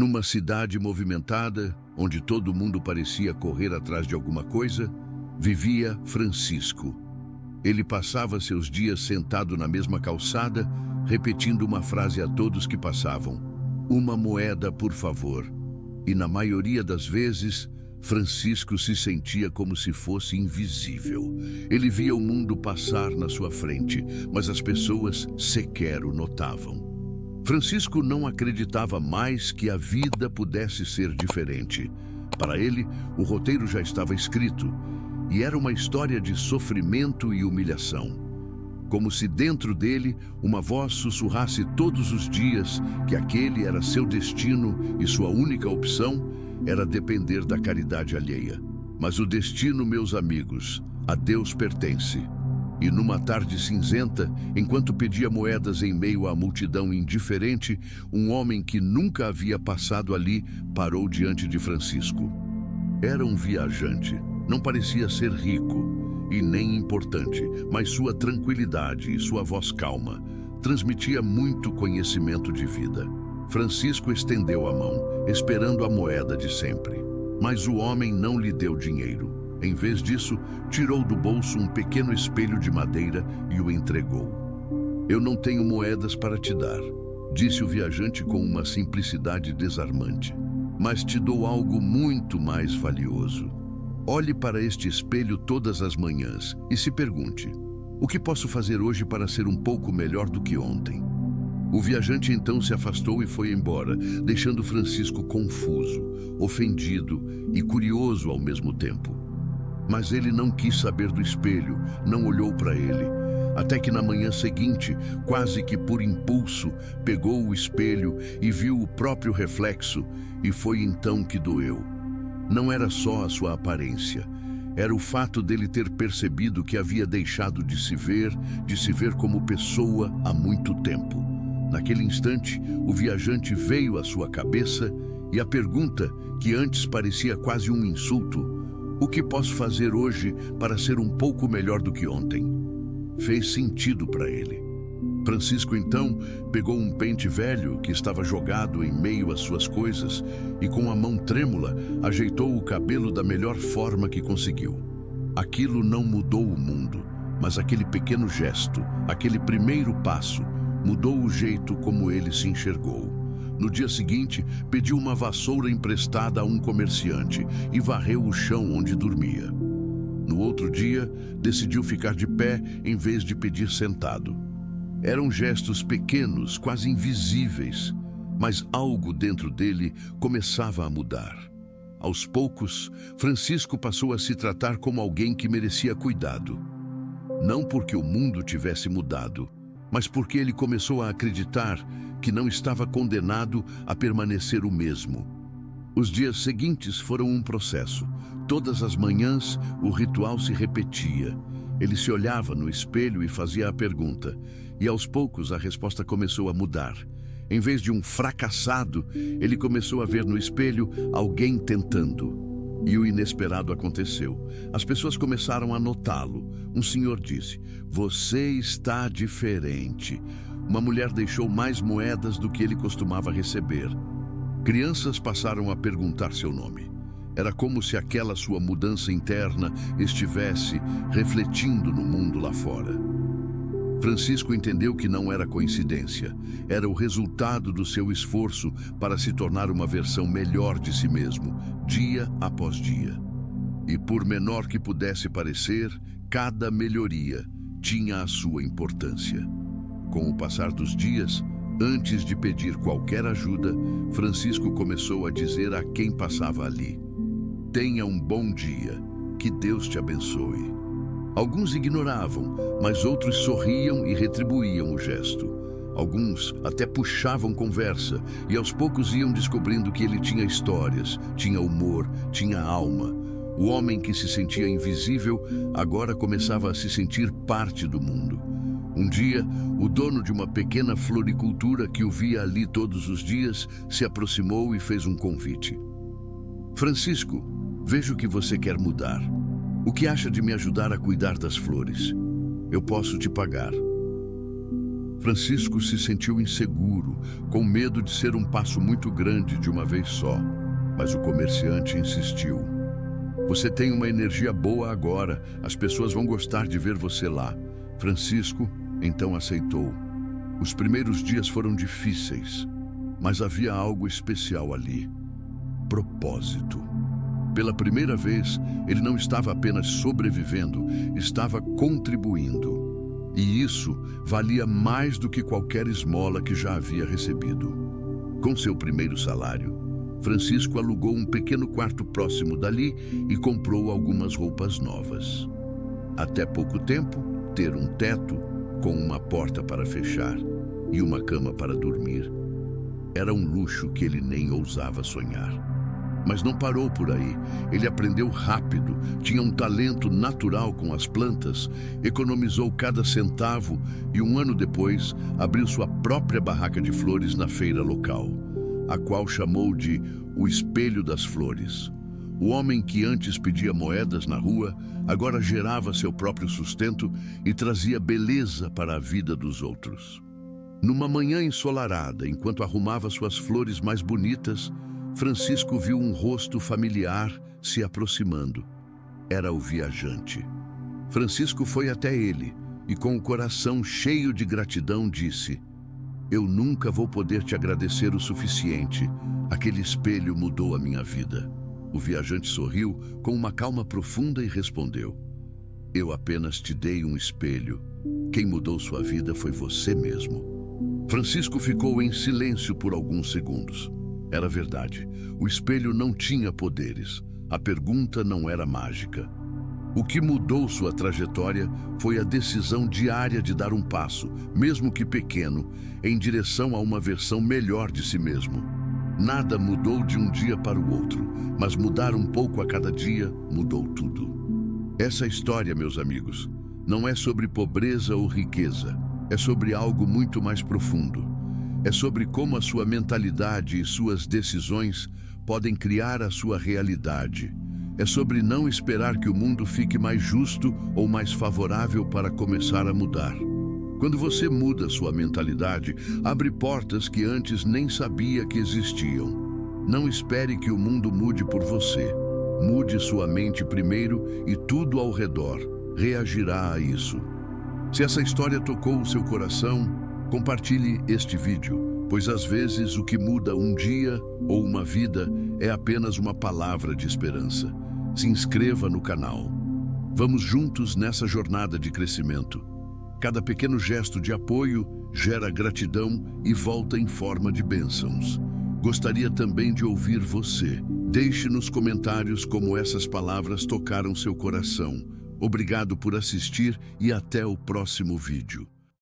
Numa cidade movimentada, onde todo mundo parecia correr atrás de alguma coisa, vivia Francisco. Ele passava seus dias sentado na mesma calçada, repetindo uma frase a todos que passavam: "Uma moeda, por favor." E na maioria das vezes, Francisco se sentia como se fosse invisível. Ele via o mundo passar na sua frente, mas as pessoas sequer o notavam. Francisco não acreditava mais que a vida pudesse ser diferente. Para ele, o roteiro já estava escrito, e era uma história de sofrimento e humilhação. Como se dentro dele uma voz sussurrasse todos os dias que aquele era seu destino e sua única opção era depender da caridade alheia. Mas o destino, meus amigos, a Deus pertence. E numa tarde cinzenta, enquanto pedia moedas em meio à multidão indiferente, um homem que nunca havia passado ali parou diante de Francisco. Era um viajante, não parecia ser rico e nem importante, mas sua tranquilidade e sua voz calma transmitia muito conhecimento de vida. Francisco estendeu a mão, esperando a moeda de sempre. Mas o homem não lhe deu dinheiro. Em vez disso, tirou do bolso um pequeno espelho de madeira e o entregou. "Eu não tenho moedas para te dar", disse o viajante com uma simplicidade desarmante. "Mas te dou algo muito mais valioso. Olhe para este espelho todas as manhãs e se pergunte: o que posso fazer hoje para ser um pouco melhor do que ontem?" O viajante então se afastou e foi embora, deixando Francisco confuso, ofendido e curioso ao mesmo tempo. Mas ele não quis saber do espelho, não olhou para ele. Até que na manhã seguinte, quase que por impulso, pegou o espelho e viu o próprio reflexo, e foi então que doeu. Não era só a sua aparência, era o fato dele ter percebido que havia deixado de se ver como pessoa há muito tempo. Naquele instante, o viajante veio à sua cabeça e a pergunta, que antes parecia quase um insulto: "O que posso fazer hoje para ser um pouco melhor do que ontem?" fez sentido para ele. Francisco então pegou um pente velho que estava jogado em meio às suas coisas e com a mão trêmula ajeitou o cabelo da melhor forma que conseguiu. Aquilo não mudou o mundo, mas aquele pequeno gesto, aquele primeiro passo, mudou o jeito como ele se enxergou. No dia seguinte, pediu uma vassoura emprestada a um comerciante e varreu o chão onde dormia. No outro dia, decidiu ficar de pé em vez de pedir sentado. Eram gestos pequenos, quase invisíveis, mas algo dentro dele começava a mudar. Aos poucos, Francisco passou a se tratar como alguém que merecia cuidado. Não porque o mundo tivesse mudado, mas porque ele começou a acreditar que não estava condenado a permanecer o mesmo. Os dias seguintes foram um processo. Todas as manhãs, o ritual se repetia. Ele se olhava no espelho e fazia a pergunta, e aos poucos a resposta começou a mudar. Em vez de um fracassado, ele começou a ver no espelho alguém tentando. E o inesperado aconteceu. As pessoas começaram a notá-lo. Um senhor disse: "Você está diferente." Uma mulher deixou mais moedas do que ele costumava receber. Crianças passaram a perguntar seu nome. Era como se aquela sua mudança interna estivesse refletindo no mundo lá fora. Francisco entendeu que não era coincidência. Era o resultado do seu esforço para se tornar uma versão melhor de si mesmo, dia após dia. E por menor que pudesse parecer, cada melhoria tinha a sua importância. Com o passar dos dias, antes de pedir qualquer ajuda, Francisco começou a dizer a quem passava ali: "Tenha um bom dia, que Deus te abençoe." Alguns ignoravam, mas outros sorriam e retribuíam o gesto. Alguns até puxavam conversa e aos poucos iam descobrindo que ele tinha histórias, tinha humor, tinha alma. O homem que se sentia invisível agora começava a se sentir parte do mundo. Um dia, o dono de uma pequena floricultura que o via ali todos os dias se aproximou e fez um convite. "Francisco, vejo que você quer mudar. O que acha de me ajudar a cuidar das flores? Eu posso te pagar." Francisco se sentiu inseguro, com medo de ser um passo muito grande de uma vez só. Mas o comerciante insistiu. Você tem uma energia boa agora, as pessoas vão gostar de ver você lá. Francisco então aceitou. Os primeiros dias foram difíceis, mas havia algo especial ali. Propósito. Pela primeira vez, ele não estava apenas sobrevivendo, estava contribuindo. E isso valia mais do que qualquer esmola que já havia recebido. Com seu primeiro salário, Francisco alugou um pequeno quarto próximo dali e comprou algumas roupas novas. Até pouco tempo, ter um teto com uma porta para fechar e uma cama para dormir era um luxo que ele nem ousava sonhar. Mas não parou por aí. Ele aprendeu rápido, tinha um talento natural com as plantas, economizou cada centavo e 1 ano depois abriu sua própria barraca de flores na feira local, a qual chamou de o Espelho das Flores. O homem que antes pedia moedas na rua, agora gerava seu próprio sustento e trazia beleza para a vida dos outros. Numa manhã ensolarada, enquanto arrumava suas flores mais bonitas, Francisco viu um rosto familiar se aproximando. Era o viajante. Francisco foi até ele e, com o coração cheio de gratidão, disse: Eu nunca vou poder te agradecer o suficiente. Aquele espelho mudou a minha vida. O viajante sorriu com uma calma profunda e respondeu: Eu apenas te dei um espelho. Quem mudou sua vida foi você mesmo. Francisco ficou em silêncio por alguns segundos. Era verdade. O espelho não tinha poderes. A pergunta não era mágica. O que mudou sua trajetória foi a decisão diária de dar um passo, mesmo que pequeno, em direção a uma versão melhor de si mesmo. Nada mudou de um dia para o outro, mas mudar um pouco a cada dia mudou tudo. Essa história, meus amigos, não é sobre pobreza ou riqueza. É sobre algo muito mais profundo. É sobre como a sua mentalidade e suas decisões podem criar a sua realidade. É sobre não esperar que o mundo fique mais justo ou mais favorável para começar a mudar. Quando você muda sua mentalidade, abre portas que antes nem sabia que existiam. Não espere que o mundo mude por você. Mude sua mente primeiro e tudo ao redor reagirá a isso. Se essa história tocou o seu coração, compartilhe este vídeo, pois às vezes o que muda um dia ou uma vida é apenas uma palavra de esperança. Se inscreva no canal. Vamos juntos nessa jornada de crescimento. Cada pequeno gesto de apoio gera gratidão e volta em forma de bênçãos. Gostaria também de ouvir você. Deixe nos comentários como essas palavras tocaram seu coração. Obrigado por assistir e até o próximo vídeo.